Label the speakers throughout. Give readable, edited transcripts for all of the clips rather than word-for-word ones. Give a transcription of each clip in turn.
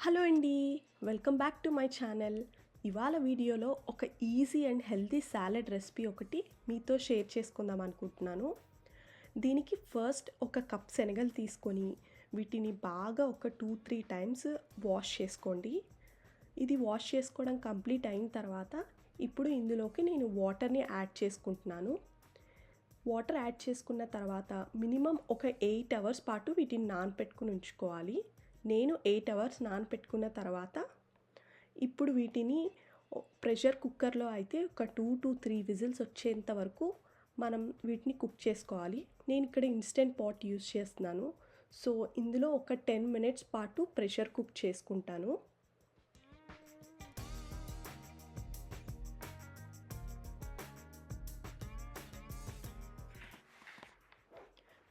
Speaker 1: Hello అండి. Welcome back to my channel. ఇవాళ వీడియోలో ఒక easy and healthy salad recipe ఒకటి మీతో షేర్ చేసుకుందాం అనుకుంటున్నాను. దీనికి ఫస్ట్ ఒక కప్ శనగలు తీసుకొని వీటిని బాగా ఒక 2-3 టైమ్స్ వాష్ చేసుకోండి. ఇది వాష్ చేసుకోవడం కంప్లీట్ అయిన తర్వాత ఇప్పుడు ఇందులోకి నేను వాటర్ని యాడ్ చేసుకుంటున్నాను. వాటర్ యాడ్ చేసుకున్న తర్వాత మినిమం ఒక 8 అవర్స్ పాటు వీటిని నానపెట్టుకుని ఉంచుకోవాలి. నేను 8 అవర్స్ నానపెట్టుకున్న తర్వాత ఇప్పుడు వీటిని ప్రెషర్ కుక్కర్లో అయితే ఒక 2-3 విజిల్స్ వచ్చేంత వరకు మనం వీటిని కుక్ చేసుకోవాలి. నేను ఇక్కడ ఇన్స్టెంట్ పాట్ యూస్ చేస్తున్నాను. సో ఇందులో ఒక 10 మినిట్స్ పాటు ప్రెషర్ కుక్ చేసుకుంటాను.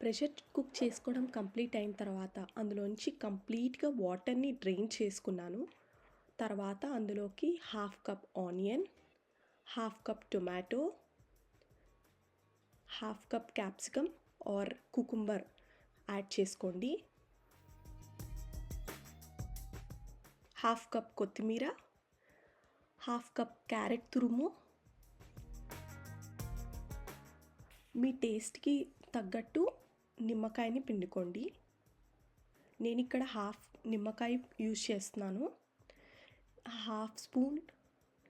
Speaker 1: ప్రెషర్ కుక్ చేసుకోవడం కంప్లీట్ అయిన తర్వాత అందులోంచి కంప్లీట్గా వాటర్ని డ్రైన్ చేసుకున్నాను. తర్వాత అందులోకి half cup onion, half cup tomato, half cup capsicum or cucumber add చేసుకోండి. హాఫ్ కప్ కొత్తిమీర, హాఫ్ కప్ క్యారెట్ తురుము, మీ టేస్ట్కి తగ్గట్టు నిమ్మకాయని పిండుకోండి. నేను ఇక్కడ హాఫ్ నిమ్మకాయ యూజ్ చేస్తున్నాను. Half spoon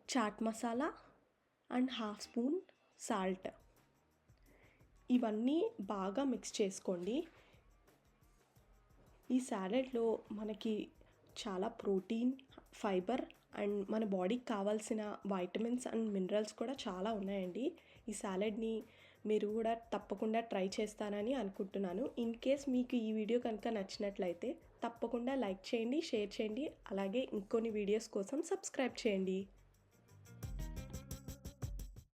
Speaker 1: chaat masala and half spoon salt. ఇవన్నీ బాగా మిక్స్ చేసుకోండి. ఈ సాలెడ్లో మనకి చాలా ప్రోటీన్, ఫైబర్ అండ్ మన బాడీకి కావాల్సిన వైటమిన్స్ అండ్ మినరల్స్ కూడా చాలా ఉన్నాయండి. ఈ సాలెడ్ని మీరు కూడా తప్పకుండా ట్రై చేస్తారని అనుకుంటున్నాను. ఇన్ కేస్ మీకు ఈ వీడియో కనుక నచ్చినట్లయితే తప్పకుండా లైక్ చేయండి, షేర్ చేయండి, అలాగే ఇంకొన్ని వీడియోస్ కోసం సబ్స్క్రైబ్ చేయండి.